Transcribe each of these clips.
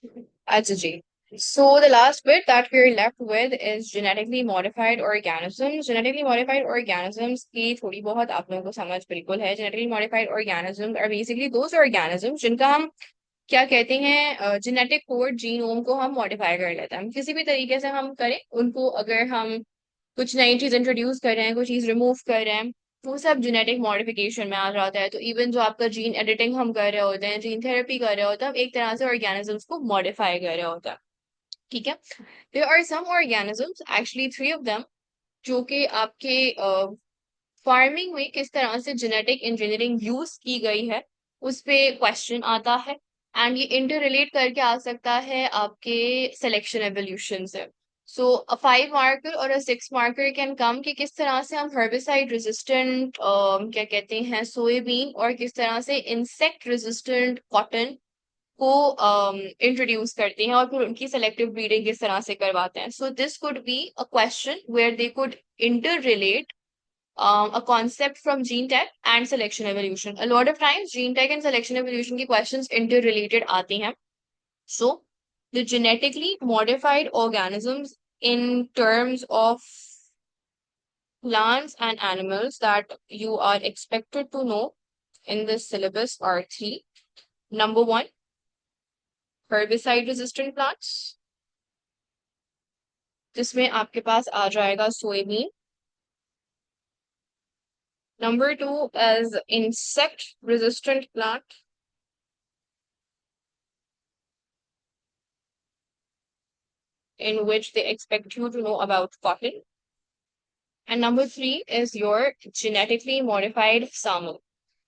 अच्छा जी। So the last bit that we're left with is genetically modified organisms. Genetically modified organisms की थोड़ी बहुत आप लोगों को समझ बिल्कुल है। Genetically modified organisms are basically those organisms जिनका हम क्या कहते हैं, जेनेटिक कोड जीनोम को हम मॉडिफाई कर लेते हैं। हम किसी भी तरीके से हम करें उनको, अगर हम कुछ नई चीज इंट्रोड्यूस कर रहे हैं, कोई चीज रिमूव कर रहे हैं, वो सब जेनेटिक मॉडिफिकेशन में आ जाता है। तो इवन जो आपका जीन एडिटिंग हम कर रहे होते हैं, जीन थेरेपी कर रहे होते हैं, हम एक तरह से ऑर्गेनिजम्स को मॉडिफाई कर रहे होते हैं। ठीक है। There are some organisms, actually three of them, जो कि आपके फार्मिंग में किस तरह से जेनेटिक इंजीनियरिंग यूज की गई है उस पे क्वेश्चन आता है। एंड ये इंटर रिलेट करके आ सकता है आपके सिलेक्शन एवोल्यूशन से। सो अ 5 मार्कर और अ 6 मार्कर कैन कम कि किस तरह से हम हर्बिसाइड रेजिस्टेंट क्या कहते हैं सोयाबीन, और किस तरह से इंसेक्ट रेजिस्टेंट कॉटन को इंट्रोड्यूस करते हैं, और फिर उनकी सेलेक्टिव ब्रीडिंग किस तरह से करवाते हैं। So this could be a question where they could inter relate a concept from gene tech and selection evolution. A lot of times gene tech and selection evolution की questions interrelated आती हैं. So the genetically modified organisms in terms of plants and animals that you are expected to know in this syllabus are three. Number one, herbicide resistant plants, जिसमें आपके पास आ जाएगा soybean. Number two is insect resistant plant, in which they expect you to know about cotton. And number three is your genetically modified salmon.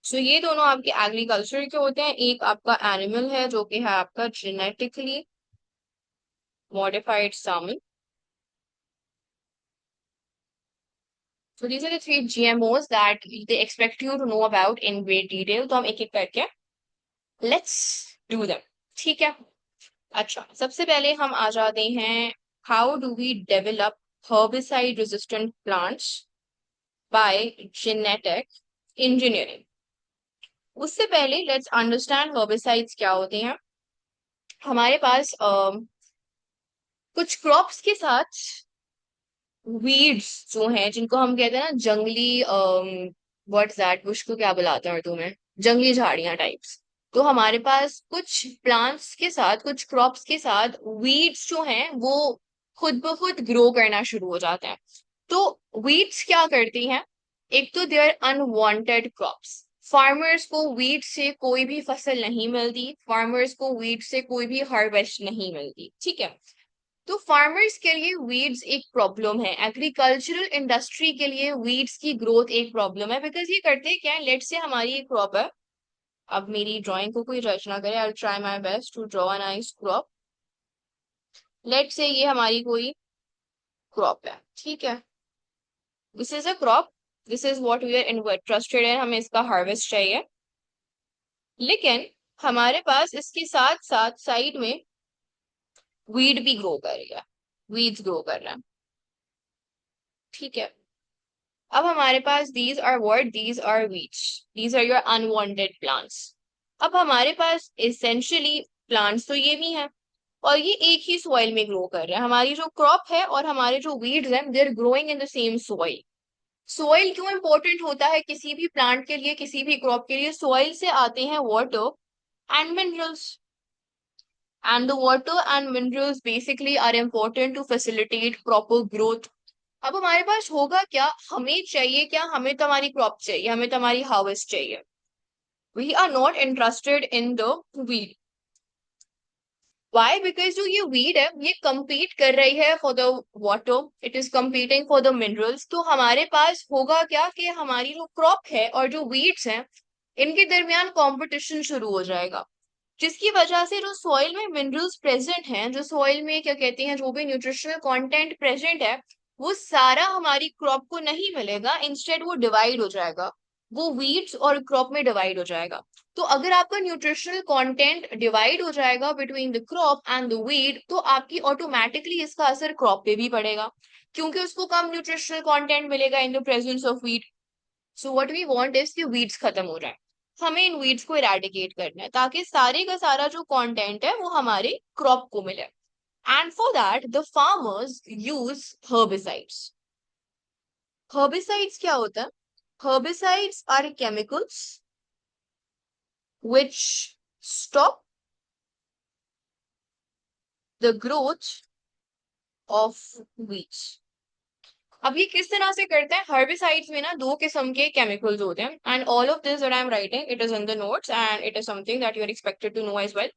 So ये दोनों आपके agriculture के होते हैं। एक आपका एनिमल है जो कि है आपका genetically modified salmon. So these are the three GMOs that they expect you to know about in great detail. तो हम एक एक करके let's do them. ठीक है। अच्छा, सबसे पहले हम आ जाते हैं, how do we develop herbicide resistant plants by genetic engineering? उससे पहले लेट्स अंडरस्टैंड हर्बिसाइड्स क्या होते हैं। हमारे पास कुछ क्रॉप्स के साथ वीड्स जो हैं, जिनको हम कहते हैं ना जंगली, व्हाट्स दैट, उसको क्या बुलाते हैं उर्दू में, जंगली झाड़ियां टाइप्स। तो हमारे पास कुछ प्लांट्स के साथ, कुछ क्रॉप्स के साथ वीड्स जो हैं वो खुद ब खुद ग्रो करना शुरू हो जाते हैं। तो वीड्स क्या करती हैं? एक तो they are unwanted crops. Farmers को वीड से कोई भी फसल नहीं मिलती, फार्मर्स को वीड से कोई भी हार्वेस्ट नहीं मिलती। ठीक है। तो फार्मर्स के लिए वीड्स एक प्रॉब्लम है, एग्रीकल्चरल इंडस्ट्री के लिए वीड्स की ग्रोथ एक प्रॉब्लम है। बिकॉज ये करते क्या है, लेट से हमारी एक क्रॉप है। अब मेरी ड्राइंग को कोई जज ना करे, I will try my best to draw a nice crop. Let's say ये हमारी कोई क्रॉप है, ठीक है। This is a crop, this is what we are interested in, हमें इसका हार्वेस्ट चाहिए। लेकिन हमारे पास इसके साथ साथ साइड में वीड भी ग्रो कर रही है, वीड्स ग्रो कर रहे हैं। ठीक है। अब हमारे पास these are what, these are weeds, these are your unwanted plants. अब हमारे पास एसेंशियली प्लांट्स तो ये भी हैं, और ये एक ही सॉइल में ग्रो कर रहे हैं। हमारी जो क्रॉप है और हमारे जो वीड्स हैं, they are growing in the same soil. Soil क्यों इंपॉर्टेंट होता है किसी भी प्लांट के लिए, किसी भी क्रॉप के लिए? सॉइल से आते हैं water and minerals, and the water and minerals basically are important to facilitate proper growth. अब हमारे पास होगा क्या, हमें चाहिए क्या, हमें तो हमारी क्रॉप चाहिए, हमें तो हमारी हार्वेस्ट चाहिए। We are not interested in the weed. Why? Because जो ये वीड है ये compete कर रही है for the water, it is competing for the minerals. तो हमारे पास होगा क्या कि हमारी जो क्रॉप है और जो वीड्स हैं, इनके दरमियान कंपटीशन शुरू हो जाएगा, जिसकी वजह से जो सॉइल में मिनरल्स प्रेजेंट हैं, जो सॉइल में क्या कहते हैं, जो भी न्यूट्रिशनल कंटेंट प्रेजेंट है, वो सारा हमारी क्रॉप को नहीं मिलेगा। इंस्टेड वो डिवाइड हो जाएगा, वो वीड्स और क्रॉप में डिवाइड हो जाएगा। तो अगर आपका न्यूट्रिशनल कंटेंट डिवाइड हो जाएगा between the crop and the weed, तो आपकी ऑटोमेटिकली इसका असर क्रॉप पे भी पड़ेगा, क्योंकि उसको कम न्यूट्रिशनल कंटेंट मिलेगा in the presence of weed. So what we want is कि वीड्स खत्म हो जाए। हमें इन वीड्स को इरेडिकेट करना है ताकि सारे का सारा जो कंटेंट है वो हमारे क्रॉप को मिले। And for that the farmers use herbicides. Herbicides क्या होता है? Herbicides are chemicals which stop the growth of weeds। अब ये किस तरह से करते हैं? हर्बिसाइड्स में ना दो किस्म के केमिकल्स होते हैं and all of this that I am writing it is in the notes and it is something that you are expected to know as well.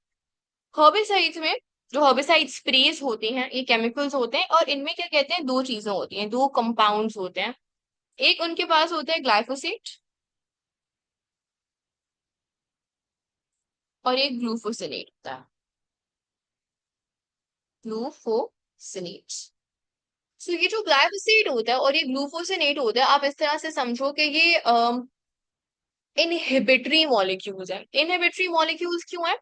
Herbicides में जो हर्बिसाइड स्प्रेज होते हैं ये केमिकल्स होते हैं और इनमें क्या कहते हैं, दो चीजें होती हैं, दो कंपाउंड्स होते हैं। एक उनके पास होता है ग्लाइफोसेट और एक ग्लूफोसिनेट होता है, ग्लूफोसिनेट। सो ये जो ग्लाइफोसेट होता है और ये ग्लूफोसिनेट होता है, आप इस तरह से समझो कि ये इनहिबिटरी मॉलिक्यूल्स हैं। इनहिबिटरी मॉलिक्यूल्स क्यों है?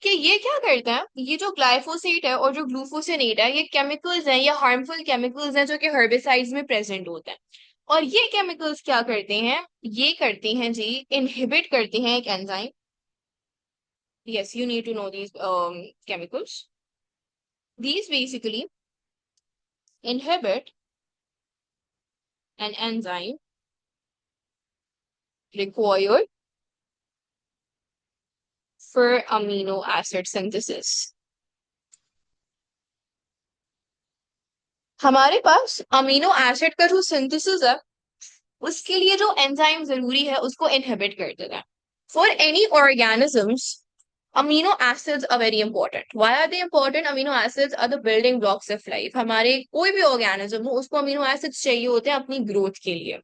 कि ये क्या करता है, ये जो ग्लाइफोसेट है और जो ग्लूफोसिनेट है ये केमिकल्स हैं, ये हार्मफुल केमिकल्स हैं जो कि हर्बिसाइड्स में प्रेजेंट होते हैं। और ये केमिकल्स क्या करते हैं, ये करते हैं जी, इनहिबिट करते हैं एक enzyme. Yes, you need to know these chemicals. These basically inhibit an enzyme required for amino acid synthesis। हमारे पास अमीनो एसिड का जो सिंथेसिस है उसके लिए जो एंजाइम जरूरी है उसको इनहिबिट कर देता है। For any organisms amino acids are very important। Why are they important? Amino acids are the building blocks of life। हमारे कोई भी ऑर्गेनिज्म हो उसको अमीनो एसिड्स चाहिए होते हैं अपनी ग्रोथ के लिए।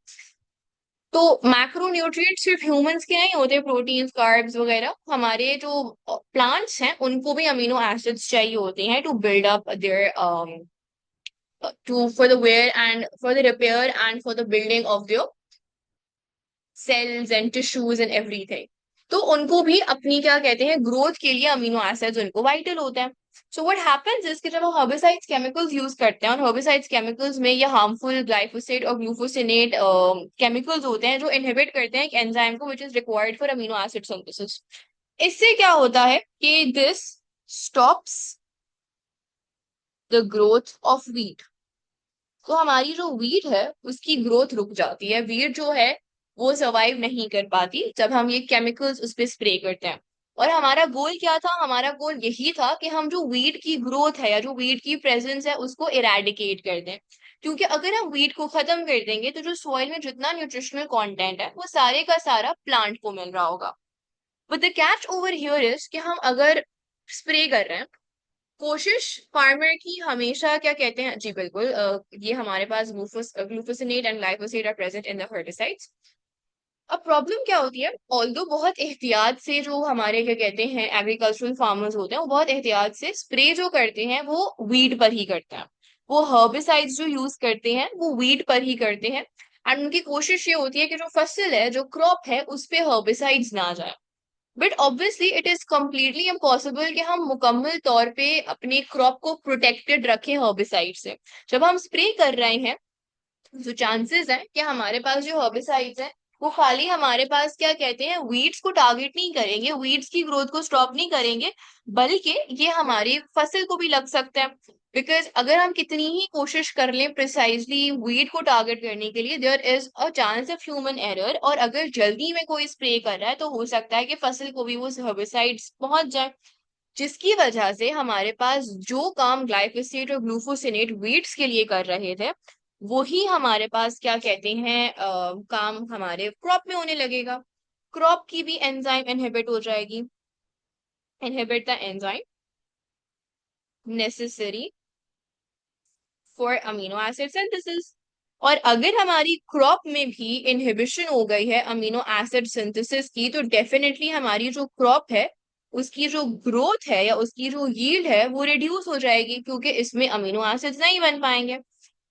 तो मैक्रोन्यूट्रिएंट्स सिर्फ ह्यूमंस के नहीं होते, प्रोटीन्स, कार्ब्स वगैरह, हमारे जो प्लांट्स हैं उनको भी अमीनो एसिड्स चाहिए होते हैं to build up there to for the wear and for the repair and for the building of their cells and tissues and everything। तो उनको भी अपनी क्या कहते हैं ग्रोथ के लिए अमीनो एसिड्स उनको वाइटल होते हैं। सो व्हाट हैपेंस इज कि जब हम हर्बिसाइड्स केमिकल्स यूज करते हैं और हर्बिसाइड्स केमिकल्स में ये हार्मफुल ग्लाइफोसेट और ग्लूफोसिनेट केमिकल्स होते हैं जो इनहिबिट करते हैं एक एंजाइम को which is required for amino acid synthesis. इससे क्या होता है कि this stops the growth of wheat. तो हमारी जो वीट है उसकी ग्रोथ रुक जाती है, वीट जो है वो सर्वाइव नहीं कर पाती जब हम ये केमिकल्स उस पर स्प्रे करते हैं। और हमारा गोल क्या था? हमारा गोल यही था कि हम जो वीट की ग्रोथ है या जो वीट की प्रेजेंस है उसको इरेडिकेट कर दें। क्योंकि अगर हम वीट को खत्म कर देंगे तो जो सॉइल में जितना न्यूट्रिशनल कंटेंट है वो सारे का सारा प्लांट को मिल रहा होगा। But the catch over here is कि हम अगर स्प्रे कर रहे हैं, कोशिश फार्मर की हमेशा क्या कहते हैं जी, बिल्कुल ये हमारे पास glufosinate and glyphosate are present in the herbicides. अब प्रॉब्लम क्या होती है, ऑल्दो बहुत एहतियात से जो हमारे क्या कहते हैं एग्रीकल्चरल फार्मर्स होते हैं वो बहुत एहतियात से स्प्रे जो करते हैं वो वीड पर ही करते हैं। वो हर्बिसाइड्स जो यूज करते हैं वो वीड पर ही करते हैं एंड उनकी कोशिश ये होती है कि जो फसल है, जो क्रॉप है, उस पे हर्बिसाइड्स ना जाए। But obviously it is completely impossible कि हम मुकम्मल तौर पे अपने क्रॉप को प्रोटेक्टेड रखें हर्बिसाइड से। जब हम स्प्रे कर रहे हैं जो चांसेस है कि हमारे पास जो हर्बिसाइड्स हैं वो खाली हमारे पास क्या कहते हैं वीड्स को टारगेट नहीं करेंगे, वीड्स की ग्रोथ को स्टॉप नहीं करेंगे, बल्कि ये हमारी फसल को भी लग सकता है। बिकॉज अगर हम कितनी ही कोशिश कर लें प्रिसाइजली वीड को टारगेट करने के लिए, there is a chance of human error, और अगर जल्दी में कोई स्प्रे कर रहा है तो हो सकता है कि फसल को भी वो हर्बिसाइड्स पहुंच जाए, जिसकी वजह से हमारे पास जो काम ग्लाइफोसेट और ग्लूफोसिनेट वीड्स के लिए कर रहे थे वही हमारे पास क्या कहते हैं काम हमारे क्रॉप में होने लगेगा। क्रॉप की भी एंजाइम इनहिबिट हो जाएगी, inhibit the enzyme necessary for amino acid synthesis. और अगर हमारी क्रॉप में भी इनहिबिशन हो गई है अमीनो एसिड सिंथेसिस की तो डेफिनेटली हमारी जो क्रॉप है उसकी जो ग्रोथ है या उसकी जो यील्ड है वो रिड्यूस हो जाएगी क्योंकि इसमें अमीनो एसिड्स नहीं बन पाएंगे।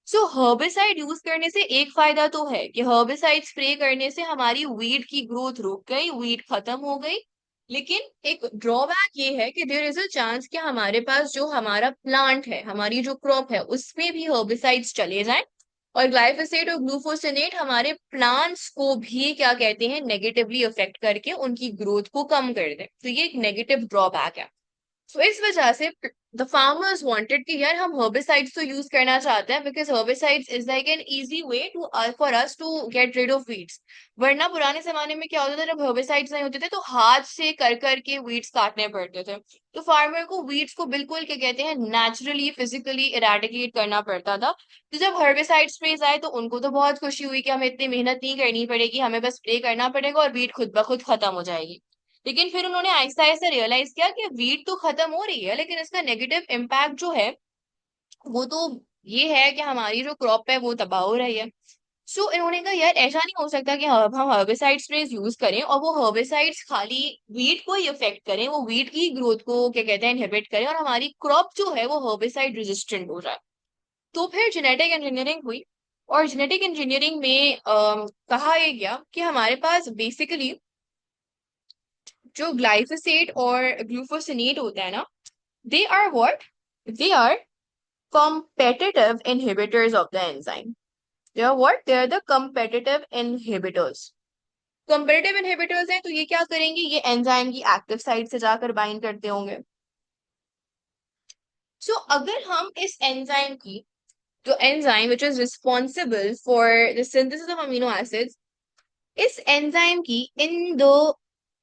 सो हर्बिसाइड यूज करने से एक फायदा तो है कि हर्बिसाइड स्प्रे करने से हमारी वीड की ग्रोथ रुक गई, वीड खत्म हो गई। लेकिन एक ड्रॉबैक ये है कि देयर इज अ चांस कि हमारे पास जो हमारा प्लांट है, हमारी जो क्रॉप है, उसमें भी हर्बिसाइड्स चले जाएं और ग्लाइफोसेट और ग्लूफोसिनेट हमारे प्लांट्स को भी क्या कहते हैं, नेगेटिवली अफेक्ट करके उनकी ग्रोथ को कम कर दे। तो ये एक नेगेटिव ड्रॉबैक है। तो इस वजह से द फार्मर्स वांटेड कि यार हम हर्बिसाइड्स तो यूज करना चाहते हैं, because herbicides is like an easy way to for us to get rid of weeds. वरना पुराने जमाने में क्या होता था, जब हर्बिसाइड्स नहीं होते थे तो हाथ से कर करके वीड्स काटने पड़ते थे। तो फार्मर को वीड्स को बिल्कुल क्या कहते हैं, नेचुरली फिजिकली इरेडिकेट करना पड़ता था। तो जब हर्बिसाइड स्प्रेज आए तो उनको तो बहुत खुशी हुई कि हमें इतनी मेहनत नहीं करनी पड़ेगी, हमें बस स्प्रे करना पड़ेगा और वीड खुद ब खुद खत्म हो जाएगी। लेकिन फिर उन्होंने आहिस्ता आहिस्ता रियलाइज किया कि वीट तो खत्म हो रही है, लेकिन इसका नेगेटिव इम्पैक्ट जो है वो तो ये है कि हमारी जो क्रॉप है वो तबाह हो रही है। सो इन्होंने कहा यार ऐसा नहीं हो सकता कि हम हर्बिसाइड स्प्रेज यूज करें और वो हर्बिसाइड्स खाली वीट को ही इफेक्ट करें, वो वीट की ग्रोथ को क्या कहते हैं इनहिबिट करें, और हमारी क्रॉप जो है वो हर्बिसाइड रेजिस्टेंट हो जाए। तो फिर जेनेटिक इंजीनियरिंग हुई। और जेनेटिक इंजीनियरिंग में कहा यह गया कि हमारे पास बेसिकली जो ग्लाइफोसेट और ग्लूफोसिनेट होता है ना, they are what, they are competitive inhibitors of the enzyme. They are what? They are the competitive inhibitors. competitive inhibitors हैं तो ये क्या करेंगे, ये एंजाइम की एक्टिव साइट से जाकर बाइंड करते होंगे। सो अगर हम इस एंजाइम की, जो enzyme which is responsible for the synthesis of amino acids, इस एंजाइम की इन द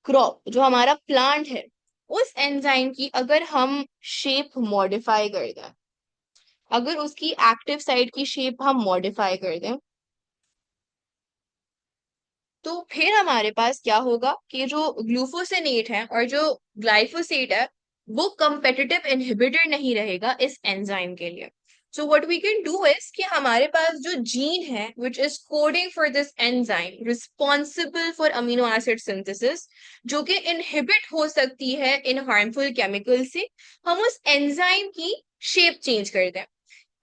क्रॉप, जो हमारा प्लांट है, उस एंजाइम की अगर हम शेप मॉडिफाई कर दें, अगर उसकी एक्टिव साइट की शेप हम मॉडिफाई कर दें, तो फिर हमारे पास क्या होगा कि जो ग्लूफोसिनेट है और जो ग्लाइफोसेट है वो कंपेटिटिव इनहिबिटर नहीं रहेगा इस एंजाइम के लिए। So what we can do is कि हमारे पास जो जीन है which is coding for this enzyme responsible for amino acid synthesis, जो कि इनहिबिट हो सकती है इन हार्मफुल केमिकल से, हम उस एंजाइम की शेप चेंज कर दें।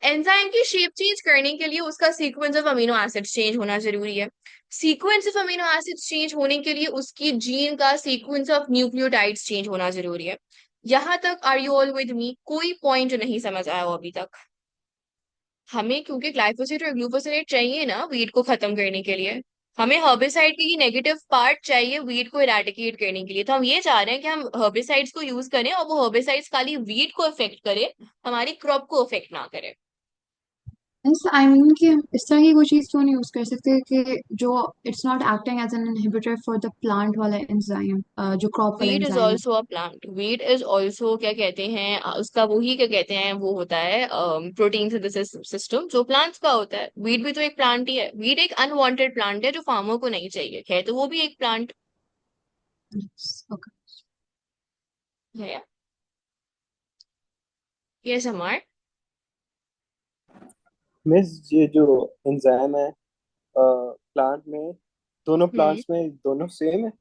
एंजाइम की शेप चेंज करने के लिए उसका sequence of amino acids change होना जरूरी है। Sequence of amino acids change होने के लिए उसकी जीन का सीक्वेंस ऑफ न्यूक्लियोटाइड्स चेंज होना जरूरी है। यहां तक are you all with me? कोई पॉइंट नहीं समझ आया हो अभी तक? हमें क्योंकि ग्लाइफोसेट और ग्लूफोसिनेट चाहिए ना वीट को खत्म करने के लिए, हमें हर्बिसाइड की नेगेटिव पार्ट चाहिए वीट को इरेडिकेट करने के लिए। तो हम ये चाह रहे हैं कि हम हर्बिसाइड्स को यूज करें और वो हर्बिसाइड्स खाली वीट को इफेक्ट करे, हमारी क्रॉप को इफेक्ट ना करे। आई मीन कि हम इस तरह की कोई चीज़ क्यों नहीं यूज कर सकते कि जो it's not acting as an inhibitor for the plant वाला एंजाइम, जो क्रॉप वाला वीट इज एंजाइम है। Also a plant, wheat is also क्या कहते हैं उसका वही क्या कहते हैं वो होता है प्रोटीन सिंथेसिस सिस्टम जो प्लांट्स का होता है। वीट भी तो एक प्लांट ही है। वीट एक अनवांटेड प्लांट है जो फार्मर को नहीं चाहिए है, तो वो भी एक प्लांट ओके। है। ये समार। मिस, ये जो एंजाइम है प्लांट में, दोनों हम्म। प्लांट्स में दोनों सेम है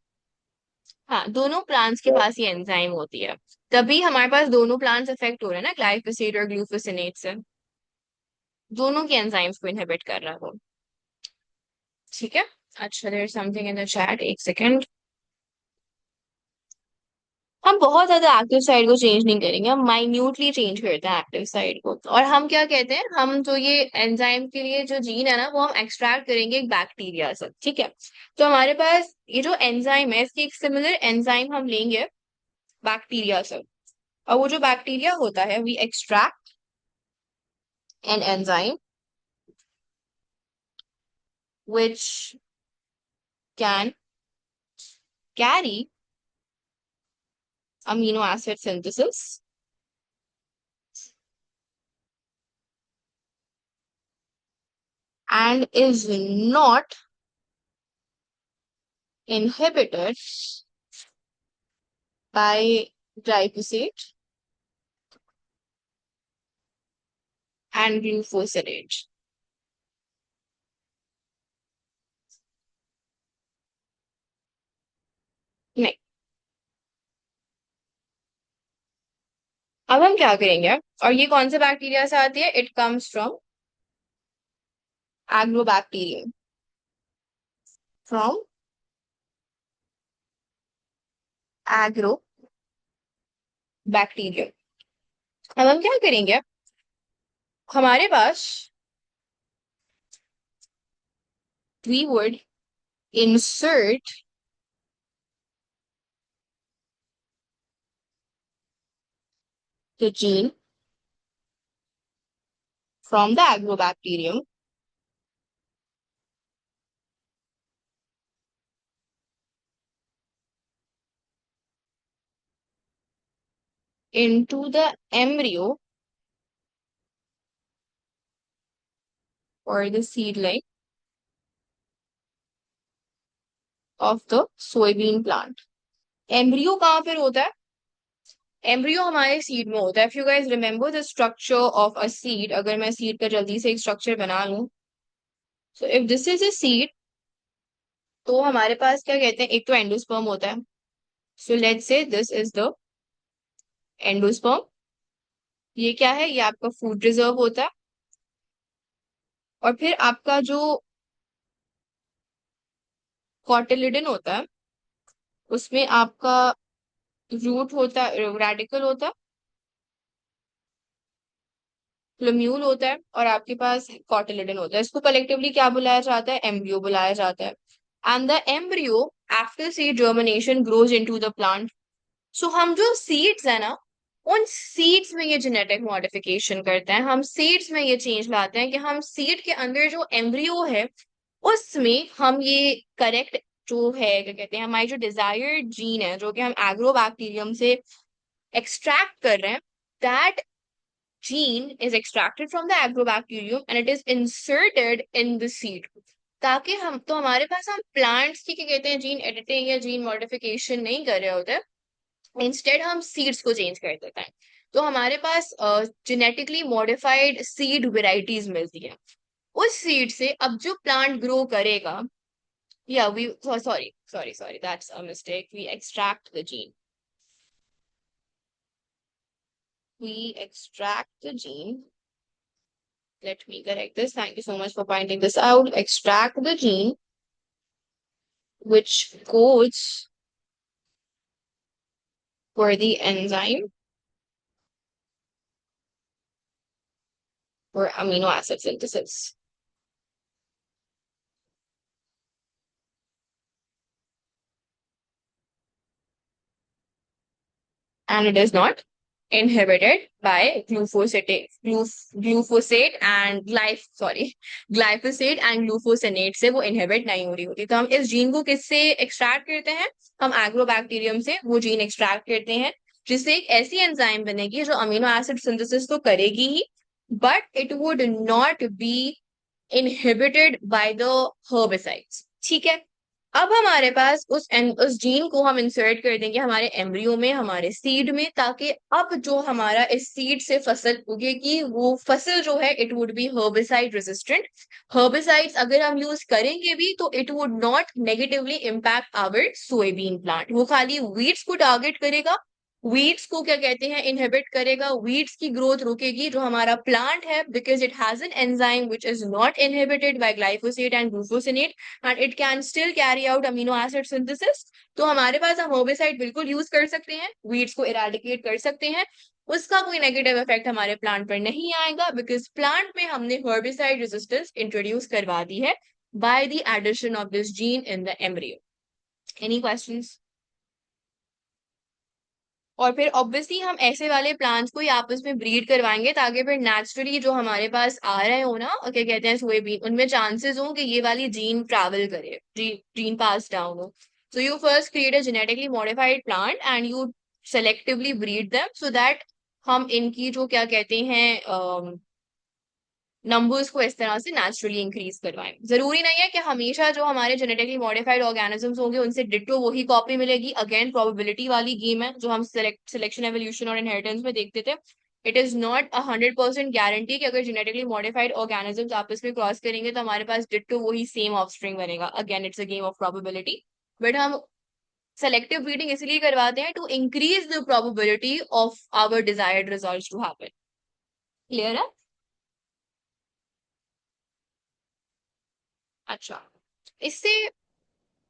हाँ, दोनों प्लांट्स के क्या? पास ये एंजाइम होती है, तभी हमारे पास दोनों प्लांट्स अफेक्ट हो रहे हैं ना ग्लाइफोसेट और ग्लूफोसिनेट से। दोनों के एंजाइम्स को इनहिबिट कर रहा है वो। ठीक है। अच्छा, there is something in the chat, एक सेकेंड। हम बहुत ज्यादा एक्टिव साइड को चेंज नहीं करेंगे, हम माइन्यूटली चेंज करते हैं एक्टिव साइड को। और हम क्या कहते हैं, हम जो ये एंजाइम के लिए जो जीन है ना वो हम एक्सट्रैक्ट करेंगे एक बैक्टीरिया से। ठीक है। तो हमारे पास ये जो एंजाइम है इसकी एक सिमिलर एंजाइम हम लेंगे बैक्टीरिया से। और वो जो बैक्टीरिया होता है, we extract an enzyme which can carry amino acid synthesis and is not inhibited by glyphosate and glufosinate। नहीं। अब हम क्या करेंगे, और ये कौन से बैक्टीरिया से आती है, it comes from agrobacterium, from agrobacterium. अब हम क्या करेंगे, हमारे पास we would insert the gene from the agrobacterium into the embryo or the seedling of the soybean plant. Embryo कहाँ पर होता है? एम्ब्रियो हमारे सीड में होता है. If you guys remember the structure of a seed, अगर मैं सीड का जल्दी से एक स्ट्रक्चर बना लूं, so if this is a seed, तो हमारे पास क्या कहते हैं, एक तो एंडोस्पर्म होता है. So let's say this is the endosperm. ये क्या है? ये आपका फूड रिजर्व होता है. और फिर आपका जो कॉटिलिडन होता है, उसमें आपका रूट होता है, रेडिकल होता है, फ्लोम्यूल होता है, और आपके पास कॉटिलिडन होता है. इसको कलेक्टिवली क्या बुलाया जाता है? एम्ब्रियो बुलाया जाता है. And the embryo after seed germination grows into the plant. So हम जो सीड्स है ना, उन सीड्स में ये जेनेटिक मॉडिफिकेशन करते हैं. हम सीड्स में ये चेंज लाते हैं कि हम सीड के अंदर जो एम्ब्रियो है, उसमें हम ये करेक्ट जो है, क्या कहते हैं, हमारी जो डिजायर्ड जीन है, जो कि हम एग्रोबैक्टीरियम से एक्सट्रैक्ट कर रहे हैं, that gene is extracted from the agrobacterium and it is inserted in the seed. ताकि हम तो हमारे पास हम प्लांट्स की क्या कहते हैं, जीन एडिटिंग या जीन मॉडिफिकेशन नहीं कर रहे होते. इंस्टेड हम सीड्स को चेंज कर देते हैं. तो हमारे पास जेनेटिकली मॉडिफाइड सीड वेराइटीज मिलती है. उस सीड से अब जो प्लांट ग्रो करेगा, या we sorry that's a mistake, we extract the gene. We extract the gene. Let me correct this. Thank you so much for pointing this out. Extract the gene which codes for the enzyme for amino acid synthesis. And it is not inhibited by glyphosate and glyphosate and glufosinate से वो inhibit नहीं हो रही होती. तो हम इस gene को किससे एक्सट्रैक्ट करते हैं? हम एग्रोबैक्टीरियम से वो जीन एक्सट्रैक्ट करते हैं, जिससे एक ऐसी एंजाइम बनेगी जो अमीनो एसिड सिंथेसिस तो करेगी ही, but it would not be inhibited by the herbicides. ठीक है. अब हमारे पास उस जीन को हम इंसर्ट कर देंगे हमारे एम्ब्रियो में, हमारे सीड में, ताकि अब जो हमारा इस सीड से फसल उगेगी, वो फसल जो है it would be herbicide resistant. Herbicides अगर हम यूज करेंगे भी तो it would not negatively impact our soybean plant. वो खाली वीड्स को टारगेट करेगा, वीड्स को क्या कहते हैं, इनहिबिट करेगा, वीड्स की ग्रोथ रुकेगी. जो हमारा प्लांट है, because it has an enzyme which is not inhibited by glyphosate and glufosinate and it can still carry out amino acid synthesis. तो हमारे पास हम herbicide बिल्कुल यूज कर सकते हैं, weeds को eradicate कर सकते हैं. उसका कोई नेगेटिव इफेक्ट हमारे प्लांट पर नहीं आएगा, बिकॉज प्लांट में हमने herbicide रेजिस्टेंस इंट्रोड्यूस करवा दी है by the addition of this gene in the embryo. Any questions? और फिर ऑब्वियसली हम ऐसे वाले प्लांट्स को ही आपस में ब्रीड करवाएंगे, ताकि फिर नेचुरली जो हमारे पास आ रहे हो ना, क्या कहते हैं, सोयाबीन, उनमें चांसेस हो कि ये वाली जीन ट्रैवल करे, जीन पास डाउन हो. So you first create a genetically modified plant and you selectively breed them, so that हम इनकी जो क्या कहते हैं नंबर्स को इस तरह से नेचुरली इंक्रीज करवाएं. जरूरी नहीं है कि हमेशा जो हमारे जेनेटिकली मॉडिफाइड ऑर्गेनिजम्स होंगे उनसे डिट्टो वही कॉपी मिलेगी. अगेन प्रोबेबिलिटी वाली गेम है जो हम सिलेक्शन एवोल्यूशन और इनहेरिटेंस में देखते थे. इट इज नॉट 100% गारंटी कि अगर जेनेटिकली मॉडिफाइड ऑर्गेनिजम्स आपस में क्रॉस करेंगे तो हमारे पास डिट्टो वही सेम ऑफस्प्रिंग बनेगा. Again it's a game of probability, but हम सेलेक्टिव ब्रीडिंग इसलिए करवाते हैं to increase the probability of our desired results to happen. Clear है? अच्छा, इससे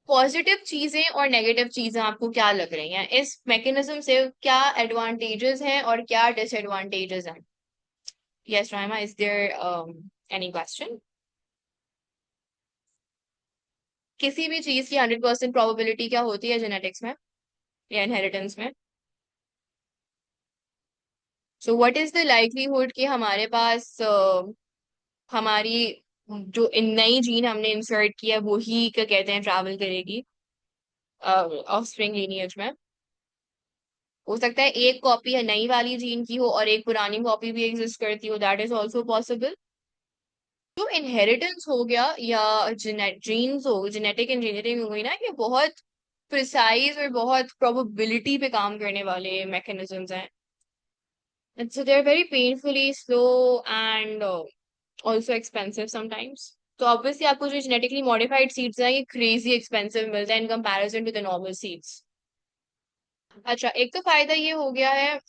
पॉजिटिव चीजें और नेगेटिव चीजें आपको क्या लग रही हैं? इस मैकेनिज्म से क्या एडवांटेजेस हैं और क्या डिसएडवांटेजेस हैं? Yes Raima, is there any question? किसी भी चीज की 100% प्रोबेबिलिटी क्या होती है जेनेटिक्स में या इनहेरिटेंस में? So what is the likelihood कि हमारे पास हमारी जो नई जीन हमने इंसर्ट किया वो ही क्या कहते हैं ट्रैवल करेगी ऑफस्प्रिंग लीनिएज में? हो सकता है एक कॉपी है नई वाली जीन की हो और एक पुरानी कॉपी भी एग्जिस्ट करती हो, दैट इज ऑल्सो पॉसिबल। जो इनहेरिटेंस हो गया या जीन्स हो, जेनेटिक इंजीनियरिंग हो गई ना, ये बहुत प्रिसाइज और बहुत प्रोबेबिलिटी पे काम करने वाले मैकेनिज्म्स हैं। So they're very painfully slow and also expensive sometimes. तो obviously आपको जो genetically modified seeds हैं ये crazy expensive मिलते हैं in comparison to the normal seeds. अच्छा, एक तो फायदा ये हो गया है,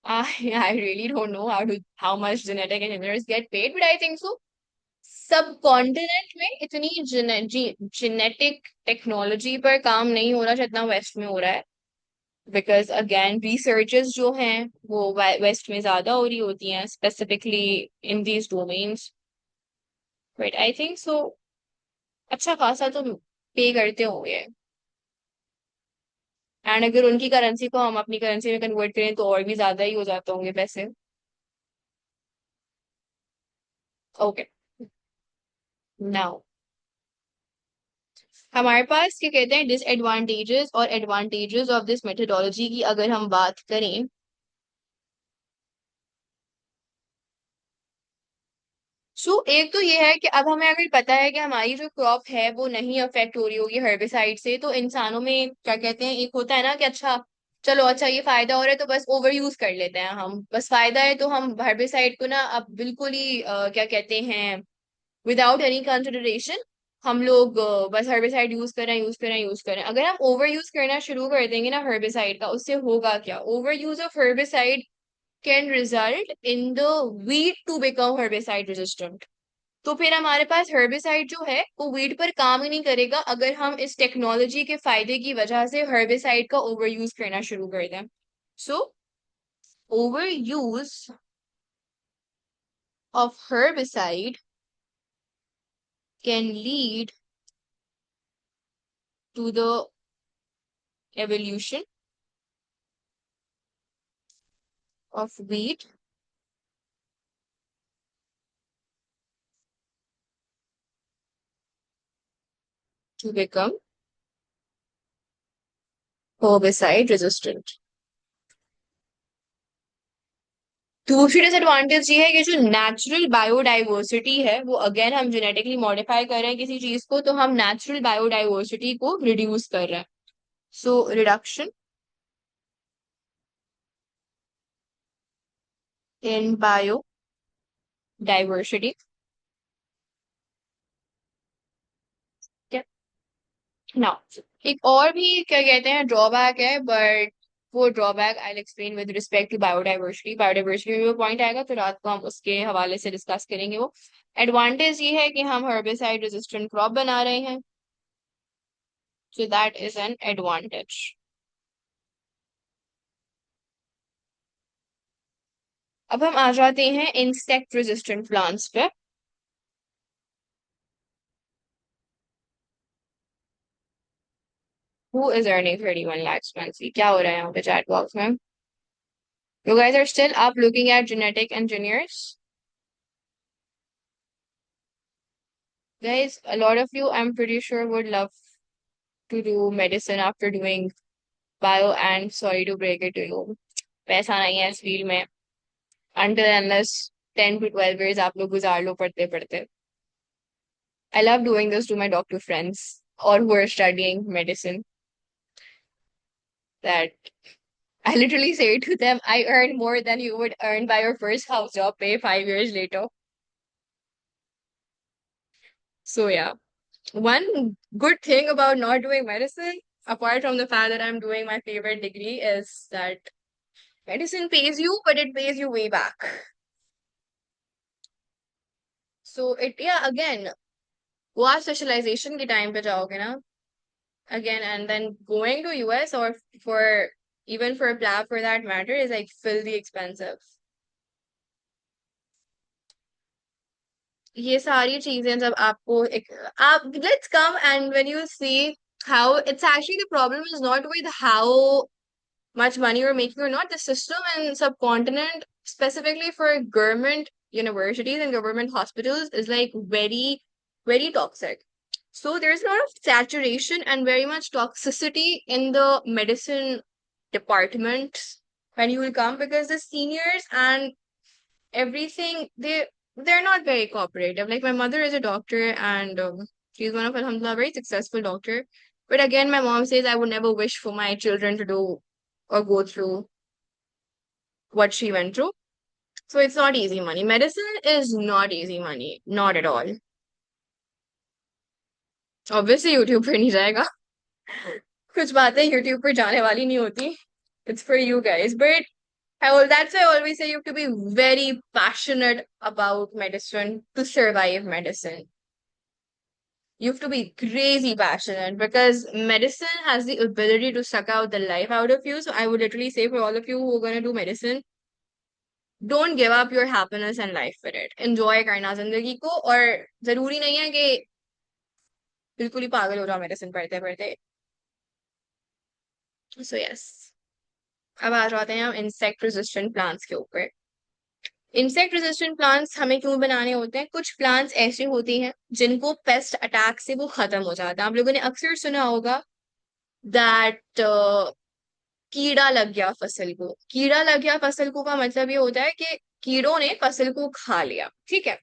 I really don't know how much genetic engineers get paid, but I think so. सब कॉन्टिनेंट में इतनी जेनेटिक टेक्नोलॉजी पर काम नहीं हो रहा जितना वेस्ट में हो रहा है, बिकॉज अगेन रिसर्चेस जो हैं वो वेस्ट में ज्यादा हो रही होती हैं specifically in these domains, but I think so अच्छा खासा तो पे करते होंगे। एंड अगर उनकी करेंसी को हम अपनी करेंसी में कन्वर्ट करें तो और भी ज्यादा ही हो जाते होंगे पैसे। ओके, नाउ हमारे पास क्या कहते हैं डिसएडवांटेजेस और एडवांटेजेस ऑफ दिस मेथोडोलॉजी की अगर हम बात करें, एक तो ये है कि अब हमें अगर पता है कि हमारी जो क्रॉप है वो नहीं अफेक्ट हो रही होगी हर्बिसाइड से, तो इंसानों में क्या कहते हैं एक होता है ना कि अच्छा चलो अच्छा ये फायदा हो रहा है तो बस ओवर यूज कर लेते हैं हम, बस फायदा है तो हम हर्बिसाइड को ना अब बिल्कुल ही क्या कहते हैं विदाउट एनी कंसिडरेशन हम लोग बस हर्बिसाइड यूज करें यूज करें यूज करें। अगर हम ओवर यूज करना शुरू कर देंगे ना हर्बिसाइड का, उससे होगा क्या, over use of herbicide can result in the wheat to become herbicide resistant. तो फिर हमारे पास हर्बिसाइड जो है वो वीट पर काम ही नहीं करेगा अगर हम इस टेक्नोलॉजी के फायदे की वजह से हर्बिसाइड का ओवर यूज करना शुरू कर दें। So over use of herbicide can lead to the evolution of wheat to become herbicide resistant। दूसरी डिसएडवांटेज ये है कि जो नेचुरल बायोडाइवर्सिटी है वो अगेन हम जेनेटिकली मॉडिफाई कर रहे हैं किसी चीज को तो हम नेचुरल बायोडाइवर्सिटी को रिड्यूस कर रहे हैं। So reduction in biodiversity. Now एक और भी क्या कहते हैं ड्रॉबैक है, बट वो drawback I will explain with respect to biodiversity. Biodiversity में वो पॉइंट आएगा तो रात को हम उसके हवाले से डिस्कस करेंगे। वो एडवांटेज ये है कि हम हर्बिसाइड रेजिस्टेंट क्रॉप बना रहे हैं, so that is an advantage. अब हम आ जाते हैं इंसेक्ट रेजिस्टेंट प्लांट्स पे। Who is earning 31 lakhs monthly? क्या हो रहा है यहाँ पे चैट बॉक्स में? You guys are still up looking at genetic engineers? Guys, a lot of you, I'm pretty sure, would love to do medicine after doing bio, and sorry to break it to you, पैसा नहीं है इस field में। Until unless 10 to 12 years आप लोग गुजार लो पढ़ते पढ़ते। I love doing this to my doctor friends or who are studying medicine, that I literally say to them, I earn more than you would earn by your first house job pay 5 years later. So yeah, one good thing about not doing medicine, apart from the fact that I'm doing my favorite degree, is that medicine pays you, but it pays you way back. So it, yeah, again, वो आप specialisation के time पे जाओगे ना, again, and then going to US or for even for a lab for that matter is like filthy expensive. ये सारी चीजें जब आपको आप let's come and when you see how it's actually the problem is not with how much money you're making or not. The system in subcontinent, specifically for government universities and government hospitals, is like very, very toxic. So there's a lot of saturation and very much toxicity in the medicine department when you will come, because the seniors and everything, they're not very cooperative. Like my mother is a doctor, and she's one of alhamdulillah very successful doctor. But again, my mom says I would never wish for my children to do or go through what she went through. So it's not easy money. Medicine is not easy money, not at all. Obviously YouTube पर नहीं जाएगा. कुछ बातें YouTube पर जाने वाली नहीं होती. It's for you guys. But that's why I always say you have to be very passionate about medicine to survive medicine. You have to be crazy passionate, because medicine has the ability to suck out the life out of you. So I would literally say for all of you who are going to do medicine, don't give up your happiness and life for it. Enjoy करना जिंदगी को, और जरूरी नहीं है कि बिल्कुल ही पागल हो जाओ मेडिसिन पढ़ते पढ़ते. So yes, अब आ जाते हैं हम इंसेक्ट रेजिस्टेंट प्लांट्स के ऊपर. इंसेक्ट रेजिस्टेंट प्लांट्स हमें क्यों बनाने होते हैं? कुछ प्लांट्स ऐसे होते हैं जिनको पेस्ट अटैक से वो खत्म हो जाता है. आप लोगों ने अक्सर सुना होगा दैट कीड़ा लग गया फसल को. कीड़ा लग गया फसल को का मतलब ये होता है कि कीड़ों ने फसल को खा लिया. ठीक है.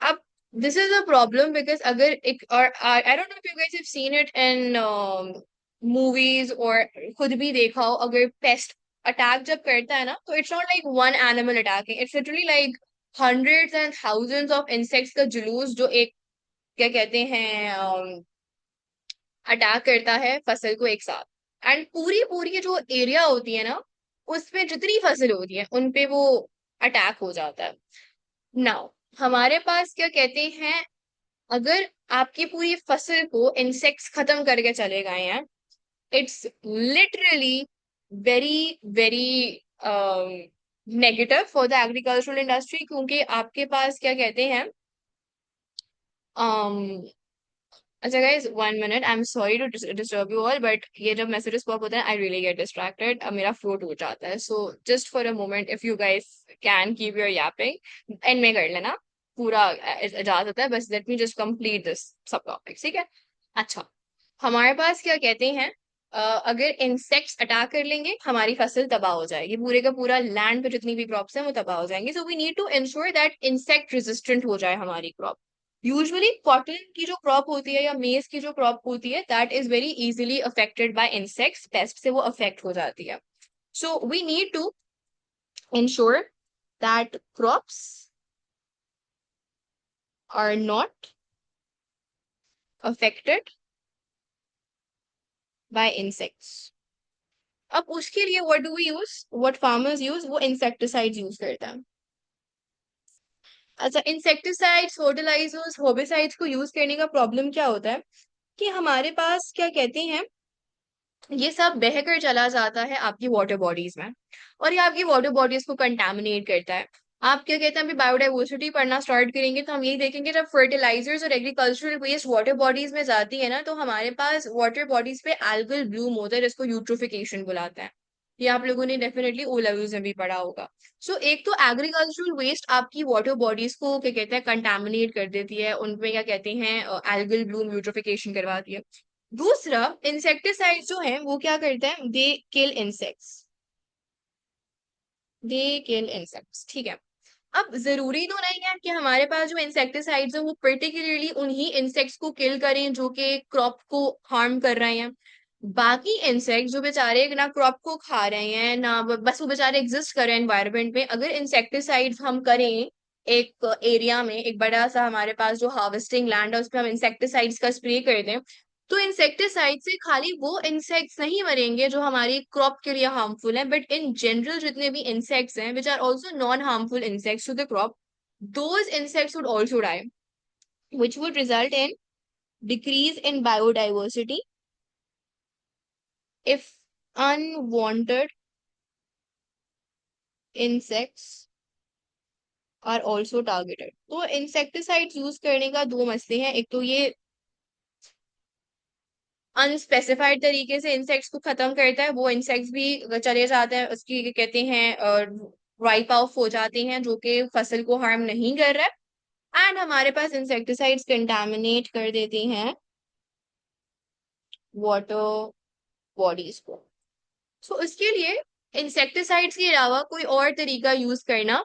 अब this is a problem because अगर एक, और I don't know if you guys have seen it in movies और खुद भी देखा हो, अगर पेस्ट अटैक जब करता है ना, तो it's not like one animal attacking, it's literally like hundreds and thousands of insects का जुलूस जो एक, क्या कहते हैं, अटैक करता है फसल को एक साथ. एंड पूरी पूरी जो एरिया होती है ना, उसपे जितनी फसल होती है उन पे वो अटैक हो जाता है. नाउ हमारे पास क्या कहते हैं, अगर आपकी पूरी फसल को इंसेक्ट्स खत्म करके चले गए हैं, it's literally very very negative for the agricultural industry. क्योंकि आपके पास क्या कहते हैं, अच्छा guys 1 minute, I am sorry to disturb you all, but ये जब मैसेजेस पॉप होते हैं आई रियली गेट डिस्ट्रैक्टेड. अब मेरा फ्लो टूट जाता है. So just for a moment if you guys can keep your Yaping, and में कर लेना पूरा, इजाजत है. बस let me just complete this सब टॉपिक. ठीक है. अच्छा, हमारे पास क्या कहते हैं, अगर इंसेक्ट्स अटैक कर लेंगे हमारी फसल तबाह हो जाएगी. पूरे का पूरा लैंड पे जितनी भी क्रॉप्स हैं वो तबाह हो जाएंगे. So we need to ensure that insect resistant हो जाए हमारी क्रॉप. यूजुअली कॉटन की जो क्रॉप होती है या मेज की जो क्रॉप होती है, that is very easily affected by insects. Pest से वो अफेक्ट हो जाती है. So we need to ensure that crops are not affected by insects. अब उसके लिए what do we use, what farmers use, वो इंसेक्टिसाइड्स यूज करते हैं. अच्छा, इंसेक्टिसाइड्स, फर्टिलाइजर्स, हर्बिसाइड्स को यूज करने का प्रॉब्लम क्या होता है कि हमारे पास क्या कहते हैं, ये सब बहकर चला जाता है आपकी वाटर बॉडीज में, और ये आपकी वाटर बॉडीज को कंटामिनेट करता है. आप क्या कहते हैं, अभी बायोडाइवर्सिटी पढ़ना स्टार्ट करेंगे तो हम यही देखेंगे, जब फर्टिलाइजर्स और एग्रीकल्चरल वेस्ट वाटर बॉडीज में जाती है ना, तो हमारे पास वाटर बॉडीज पे एल्गल ब्लूम होता है, जिसको यूट्रोफिकेशन बुलाते हैं. ये आप लोगों ने डेफिनेटली ओ लेवल्स में भी पढ़ा होगा. सो एक तो एग्रीकल्चरल वेस्ट आपकी वाटर बॉडीज को क्या कहते हैं कंटामिनेट कर देती है, उनमें क्या कहते हैं एल्गल ब्लूम यूट्रोफिकेशन करवाती है. दूसरा, इंसेक्टिसाइड जो है वो क्या करते हैं, दे किल इंसेक्ट्स, दे किल इंसेक्ट्स. ठीक है. अब जरूरी तो नहीं है कि हमारे पास जो इंसेक्टिसाइड्स हैं वो पर्टिकुलरली उन्हीं इंसेक्ट्स को किल करें जो कि क्रॉप को हार्म कर रहे हैं. बाकी इंसेक्ट्स जो बेचारे ना क्रॉप को खा रहे हैं ना, बस वो बेचारे एग्जिस्ट कर रहे हैं एनवायरनमेंट में, अगर इंसेक्टिसाइड्स हम करें एक एरिया में, एक बड़ा सा हमारे पास जो हार्वेस्टिंग लैंड है उस पर हम इंसेक्टिसाइड्स का स्प्रे कर दें, तो इंसेक्टिसाइड से खाली वो इंसेक्ट्स नहीं मरेंगे जो हमारी क्रॉप के लिए हार्मफुल है, बट इन जनरल जितने भी इंसेक्ट्स हैं which are also non harmful insects to the crop, those insects would also die, which would result in decrease in biodiversity if unwanted insects are also targeted. तो insecticides use करने का दो मसले हैं, एक तो ये अनस्पेसिफाइड तरीके से इंसेक्ट्स को खत्म करता है, वो इंसेक्ट्स भी चले जाते हैं, उसकी कहते हैं वाइप ऑफ हो जाते हैं, जो कि फसल को हार्म नहीं कर रहा है। एंड हमारे पास इंसेक्टिसाइड्स कंटामिनेट कर देते हैं वाटर बॉडीज को। सो इसके लिए इंसेक्टिसाइड्स के अलावा कोई और तरीका यूज करना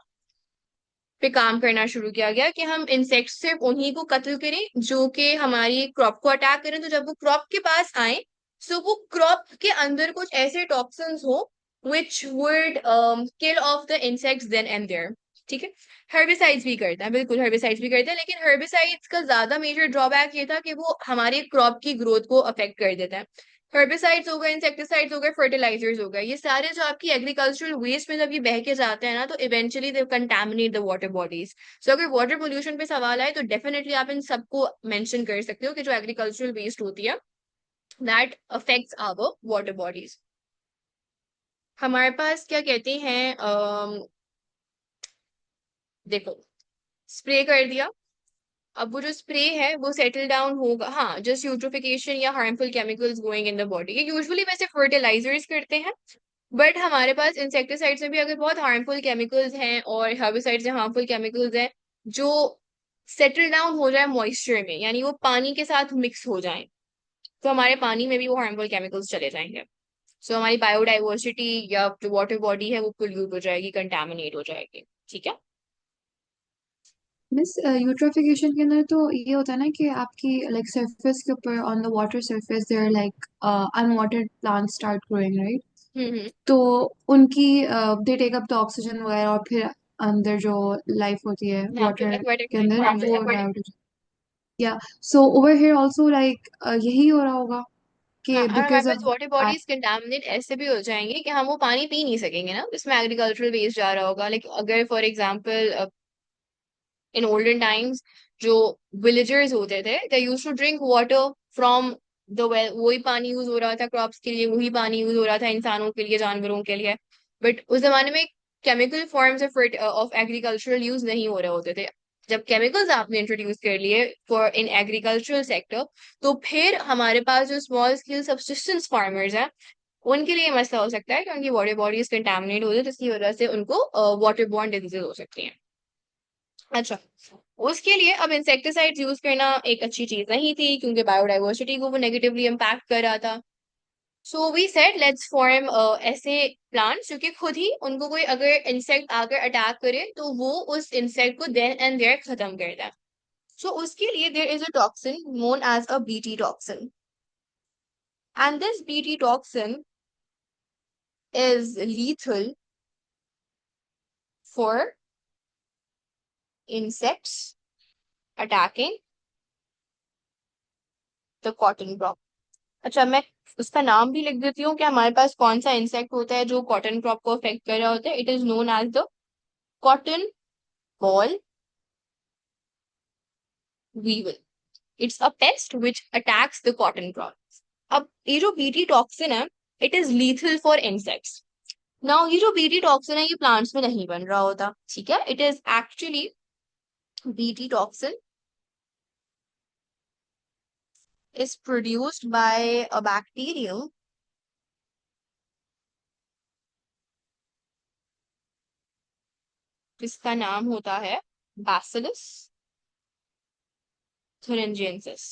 पे काम करना शुरू किया गया कि हम इंसेक्ट सिर्फ उन्हीं को कत्ल करें जो कि हमारी क्रॉप को अटैक करें। तो जब वो क्रॉप के पास आए, सो वो क्रॉप के अंदर कुछ ऐसे टॉक्सिन्स हो which would kill off the insects then and there. ठीक है, हर्बिसाइड्स भी करते हैं, बिल्कुल हर्बिसाइड्स भी करते हैं, लेकिन हर्बिसाइड्स का ज्यादा मेजर ड्रॉबैक ये था कि वो हमारे क्रॉप की ग्रोथ को अफेक्ट कर देता है। हर्बिसाइड्स हो गए, इंसेक्टिसाइड्स हो गए, फर्टिलाइजर्स हो गए, ये सारे जो आपकी एग्रीकल्चरल वेस्ट में जब ये बह के जाते हैं ना, तो eventually they contaminate the water bodies. So अगर वाटर पोल्यूशन पे सवाल आए तो डेफिनेटली आप इन सबको मेंशन कर सकते हो कि जो एग्रीकल्चरल वेस्ट होती है that affects our water bodies. हमारे पास क्या कहते हैं देखो, स्प्रे कर दिया, अब वो जो स्प्रे है वो सेटल डाउन होगा, हाँ, जस्ट यूट्रोफिकेशन या harmful chemicals going in the body, ये यूजुअली वैसे फर्टिलाइजर्स करते हैं। बट हमारे पास इंसेक्टिसाइड्स में भी अगर बहुत हार्मफुल केमिकल्स हैं और हर्बिसाइड्स में हार्मफुल केमिकल्स हैं जो सेटल डाउन हो जाए मॉइस्चर में, यानी वो पानी के साथ मिक्स हो जाए, तो हमारे पानी में भी वो हार्मफुल केमिकल्स चले जाएंगे। सो हमारी बायोडाइवर्सिटी या जो वाटर बॉडी है वो पोल्यूट हो जाएगी, कंटेमिनेट हो जाएगी। ठीक है। मिस यूट्रोफिकेशन के अंदर तो ये होता है ना कि आपकी लाइक सरफेस के ऊपर on the water surface there like unwatered plants start growing, right? Hmm. तो उनकी they take up the oxygen वगैरह, और फिर अंदर जो लाइफ होती है हाँ, फिर वाटर एक्वाटिक के लाइफ अंदर फॉर्म वो होता है। Die out. या so over here also like यही हो रहा होगा हाँ, कि और हमारे बिकॉज पास ऑफ वाटर बॉडीज कंटामिनेट ऐसे भी हो जाएंगे कि हम वो पानी पी नहीं सकेंगे ना, इसमें एग्रीकल्चरल वेस्ट जा रहा होगा। लाइक अगर for example in olden times जो विलेजर्स होते थे, they used to drink water from the well, वही पानी यूज हो रहा था क्रॉप्स के लिए, वही पानी यूज हो रहा था इंसानों के लिए, जानवरों के लिए। बट उस जमाने में chemical forms of agricultural use नहीं हो रहे होते थे। जब केमिकल्स आपने इंट्रोड्यूस कर लिए फॉर इन एग्रीकल्चरल सेक्टर, तो फिर हमारे पास जो स्मॉल स्केल सब्सिस्टेंस फार्मर्स हैं उनके लिए ये मसला हो सकता है कि उनकी वाटर बॉडीज कंटामिनेट हो जाए, जिसकी वजह से उनको वाटर बॉर्न डिजीजेज हो सकती हैं। अच्छा, उसके लिए अब इंसेक्टिसाइड्स यूज करना एक अच्छी चीज नहीं थी क्योंकि बायोडाइवर्सिटी को वो नेगेटिवली इम्पैक्ट कर रहा था। So we said let's form ऐसे प्लांट्स जो कि खुद ही उनको कोई अगर इंसेक्ट आकर अटैक करे तो वो उस इंसेक्ट को देन एंड देयर खत्म कर दें। सो उसके लिए there is a toxin known as a BT toxin, and this BT toxin is lethal for insects attacking the cotton crop। अच्छा, मैं उसका नाम भी लिख देती हूँ कि हमारे पास कौन सा इंसेक्ट होता है जो कॉटन क्रॉप को अफेक्ट कर रहा होता है। It is known as the cotton boll weevil. It's a pest which attacks the cotton crop. अब ये जो बीटी टॉक्सिन है, it is lethal for insects. Now ये जो बीटी टॉक्सिन है ये प्लांट्स में नहीं बन रहा होता, ठीक है। It is actually BT toxin is produced by a bacterium जिसका नाम होता है Bacillus thuringiensis।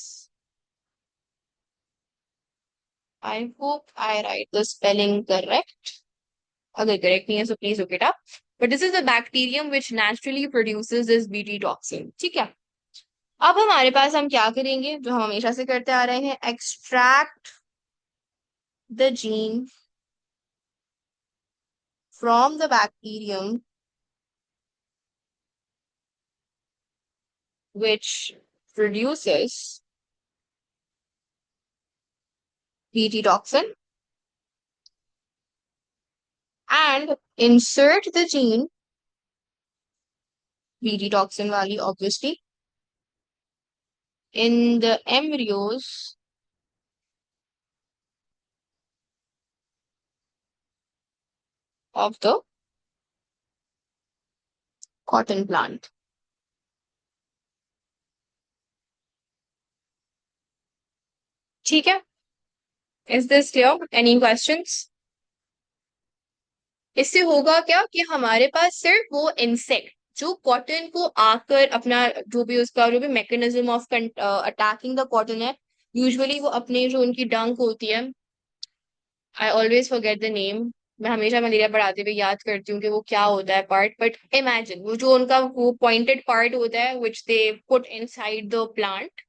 I hope I write the spelling correct. अगर correct नहीं है so please look it up. But this is a bacterium which naturally produces this BT toxin। ठीक है। अब हमारे पास हम क्या करेंगे जो हम हमेशा से करते आ रहे हैं, extract the gene from the bacterium which produces BT toxin and insert the gene BT toxin वाली obviously in the embryos of the cotton plant. ठीक है, is this clear? Any questions? इससे होगा क्या कि हमारे पास सिर्फ वो इंसेक्ट जो कॉटन को आकर अपना जो भी mechanism of attacking the cotton है, यूजुअली वो अपने जो उनकी डंक होती है, I always forget the name, मैं हमेशा मलेरिया पढ़ाते हुए याद करती हूँ कि वो क्या होता है पार्ट, बट इमेजिन वो जो उनका वो पॉइंटेड पार्ट होता है which they put inside the plant,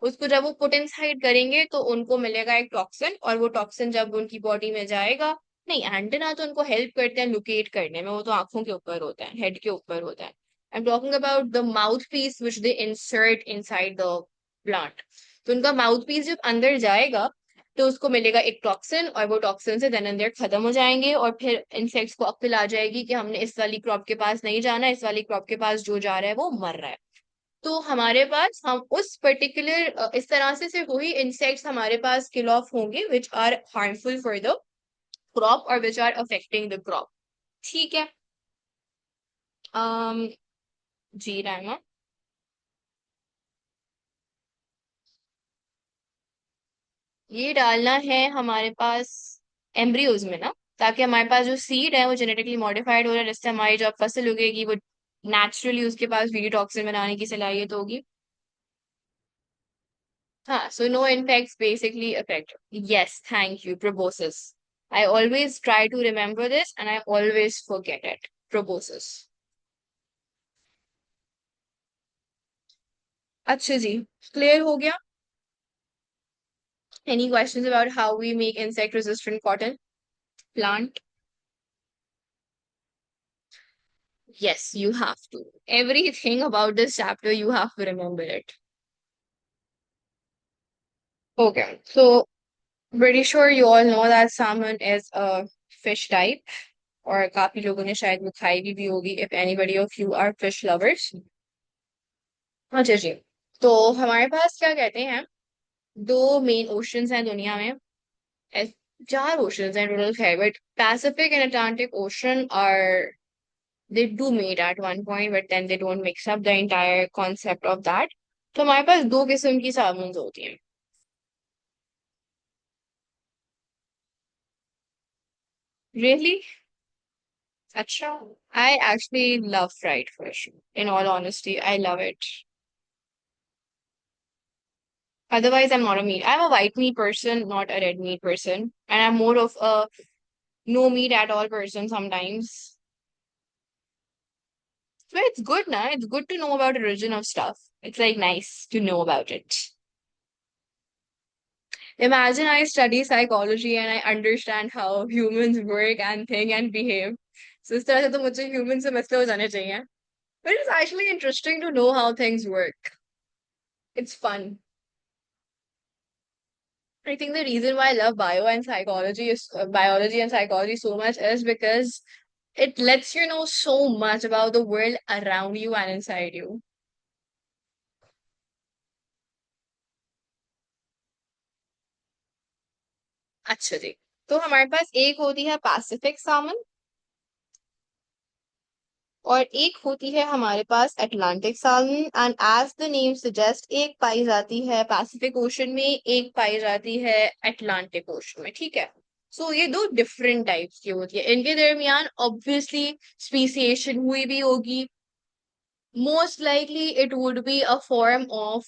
उसको जब वो पुट इनसाइड करेंगे तो उनको मिलेगा एक टॉक्सिन, और वो टॉक्सिन जब उनकी बॉडी में जाएगा, नहीं एंटेना तो उनको हेल्प करते हैं लोकेट करने में, वो तो आंखों के ऊपर होता है, हेड के ऊपर होता है। I am talking about the mouthpiece which they insert inside the plant. तो उनका माउथ पीस जब अंदर जाएगा तो उसको मिलेगा एक टॉक्सिन, और वो टॉक्सिन से देन एंड देयर खत्म हो जाएंगे, और फिर इंसेक्ट्स को अक्ल आ जाएगी कि हमने इस वाली क्रॉप के पास नहीं जाना, इस वाली क्रॉप के पास जो जा रहा है वो मर रहा है। तो हमारे पास हम उस पर्टिकुलर इस तरह से सिर्फ वही इंसेक्ट्स हमारे पास किल ऑफ होंगे which are harmful for the crop और which are affecting the crop. ठीक है। um, जी रायमा। ये डालना है हमारे पास एम्ब्रियोज में ना, ताकि हमारे पास जो सीड है वो जेनेटिकली मॉडिफाइड हो रहा है, जिससे हमारी जो फसल उगेगी वो नेचुरली उसके पास वीडियोटॉक्सिन बनाने की सलाहियत होगी। हाँ, so no insects basically affect. Yes, thank you. Proboscis. I always try to remember this and I always forget it. Proboscis. अच्छा जी, clear हो गया? Any questions about how we make insect resistant cotton plant? Yes, you have to. Everything about this chapter, you have to remember it. Okay, so pretty sure you all know that salmon is a fish type. और काफी लोगों ने शायद वो खाई भी होगी if anybody of you are fish lovers. अच्छा जी, तो हमारे पास क्या कहते हैं, दो मेन ओशंस हैं दुनिया में। ऐस- चार ओशंस हैं टोटल है, but Pacific and Atlantic ocean are they do meet at one point, but then they don't mix up the entire concept of that. तो हमारे पास दो किस्म की सालमन्स होती हैं। रियली? अच्छा, I actually love fried fish, in all honesty I love it. Otherwise, I'm not a meat. I'm a white meat person, not a red meat person. And I'm more of a no meat at all person sometimes. So it's good, na? It's good to know about origin of stuff. It's like nice to know about it. Imagine I study psychology and I understand how humans work and think and behave. So इस तरह से तो मुझे human से मसले हो जाने चाहिए. But it's actually interesting to know how things work. It's fun. I think the reason why I love biology and psychology so much is because it lets you know so much about the world around you and inside you. अच्छा जी, तो हमारे पास एक होती है Pacific सामन और एक होती है हमारे पास Atlantic salmon, and as the name suggest एक पाई जाती है पैसिफिक ओशन में, एक पाई जाती है अटलांटिक ओशन में। ठीक है, सो ये दो डिफरेंट टाइप्स की होती है, इनके दरमियान ऑब्वियसली स्पीसिएशन हुई भी होगी। Most likely it would be a form of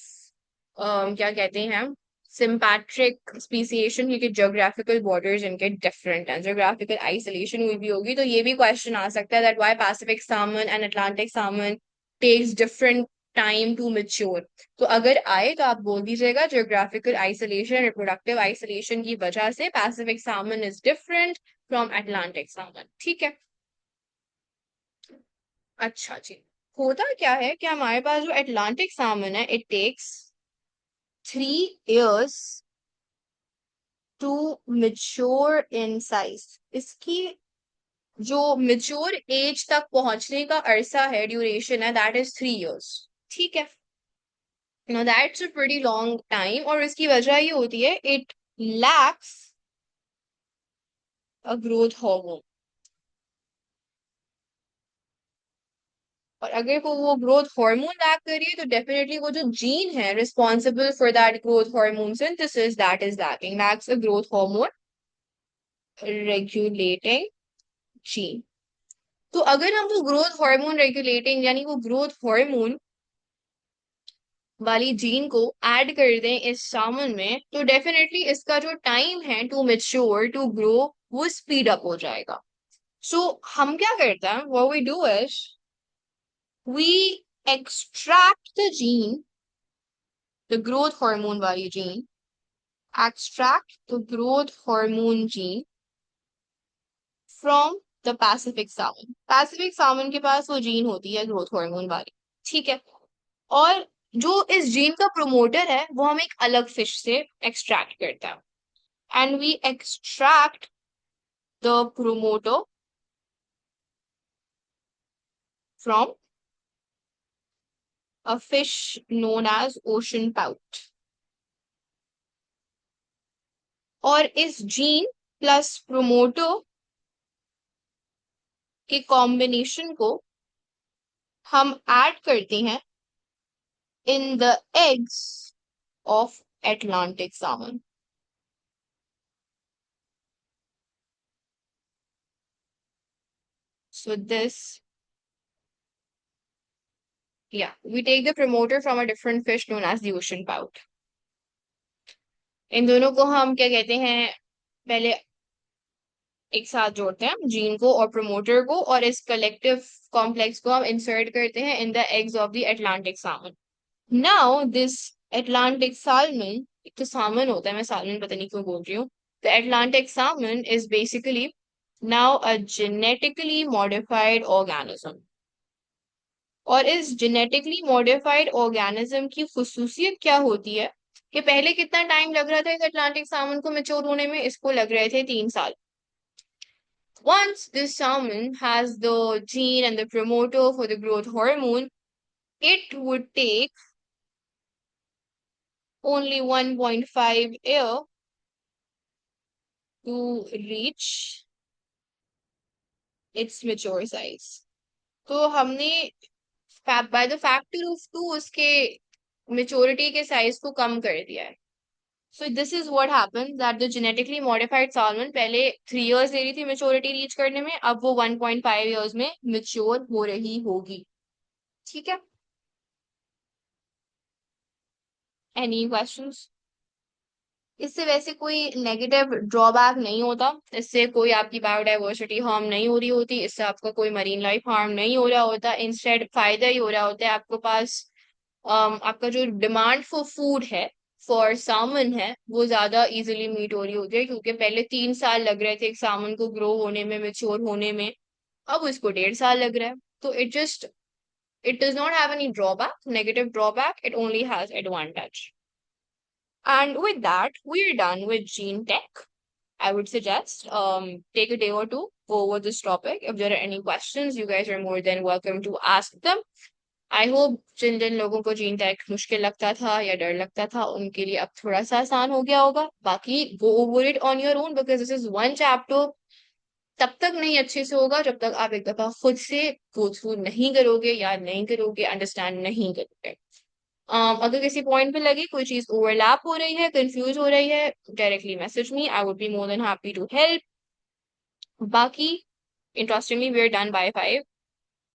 क्या कहते हैं, सिम्पैट्रिक स्पीसिएशन, क्योंकि ज्योग्राफिकल बॉर्डर्स इनके डिफरेंट हैं, ज्योग्राफिकल आइसोलेशन हुई भी होगी। तो ये भी क्वेश्चन आ सकता है that why Pacific salmon and Atlantic salmon takes different time to mature. तो अगर आए तो आप बोल दीजिएगा ज्योग्राफिकल आइसोलेशन, रिप्रोडक्टिव आइसोलेशन की वजह से Pacific salmon is different from Atlantic salmon. ठीक है, अच्छा जी, होता क्या है कि हमारे पास जो अटलांटिक सामन है it takes 3 years to mature in size. इसकी जो मेच्योर एज तक पहुंचने का अरसा है, ड्यूरेशन है, दैट इज 3 years। ठीक है, no that's a pretty long time, और इसकी वजह ये होती है it lacks a growth hormone. और अगर वो ग्रोथ हार्मोन लैक कर रही है तो डेफिनेटली वो जो जीन है responsible for that growth hormone synthesis that is lacking, lakhs a growth hormone regulating gene. तो अगर हम वो ग्रोथ हार्मोन रेगुलेटिंग यानी वो ग्रोथ हार्मोन वाली जीन को ऐड कर दें इस सामन में, तो डेफिनेटली इसका जो टाइम है टू मेच्योर टू ग्रो वो स्पीड अप हो जाएगा। सो हम क्या करते हैं, what we do is we extract the gene, the growth hormone वाली gene, extract the growth hormone gene from the Pacific salmon। Pacific salmon के पास वो जीन होती है ग्रोथ हार्मोन वाली, ठीक है। और जो इस जीन का प्रोमोटर है वो हम एक अलग फिश से एक्सट्रैक्ट करता है, and we extract the promoter from a fish known as ocean pout. और इस जीन प्लस प्रोमोटर के कॉम्बिनेशन को हम ऐड करते हैं in the eggs of Atlantic salmon। So this, yeah, we take the promoter from a different fish known as the ocean pout। इन दोनों को हम क्या कहते हैं, पहले एक साथ जोड़ते हैं जीन को और प्रोमोटर को, और इस कलेक्टिव कॉम्प्लेक्स को हम इंसर्ट करते हैं in the eggs of the Atlantic salmon. Now this Atlantic salmon, एक तो सालमन होता है, मैं सालमन पता नहीं क्यों बोल रही हूँ। The Atlantic salmon is basically now a genetically modified organism। और इस जेनेटिकली मॉडिफाइड ऑर्गेनिज्म की खुसूसियत क्या होती है कि पहले कितना टाइम लग रहा था इस अटलांटिक सालमन को मेच्योर होने में, इसको लग रहे थे 3 साल। Once this salmon has the gene and the promoter for the growth hormone, it would take only 1.5 year to reach its mature size। तो हमने बाय द फैक्टर ऑफ 2 उसके मेच्योरिटी के साइज को कम कर दिया है। So this is what happens that the genetically modified salmon पहले 3 years ले रही थी मेच्योरिटी रीच करने में, अब वो 1.5 years में मेच्योर हो रही होगी, ठीक है। Any questions? इससे वैसे कोई नेगेटिव ड्रॉबैक नहीं होता, इससे कोई आपकी बायोडाइवर्सिटी हार्म नहीं हो रही होती, इससे आपका कोई मरीन लाइफ हार्म नहीं हो रहा होता, इंस्टेड फायदा ही हो रहा होता है आपके पास। आपका जो डिमांड फॉर फूड है, फॉर सामन है, वो ज्यादा इजीली मीट हो रही होती है, क्योंकि पहले 3 साल लग रहे थे एक सामन को ग्रो होने में, मेच्योर होने में, अब इसको 1.5 साल लग रहा है। तो it does not have any drawback, negative drawback, it only has advantage. And with that, we're done with gene tech। I would suggest take a day or two, go over this topic. If there are any questions, you guys are more than welcome to ask them। I hope जिन जिन लोगों को gene tag मुश्किल लगता था या डर लगता था उनके लिए अब थोड़ा सा आसान हो गया होगा। बाकी go over it on your own, because this is one chapter. तब तक नहीं अच्छे से होगा जब तक आप एक दफा खुद से गो थ्रू नहीं करोगे, याद नहीं करोगे, अंडरस्टैंड नहीं करोगे। अगर किसी पॉइंट पे लगे कोई चीज ओवरलैप हो रही है, कंफ्यूज हो रही है, directly message me, I would be more than happy to help. बाकी interestingly we are done by 5।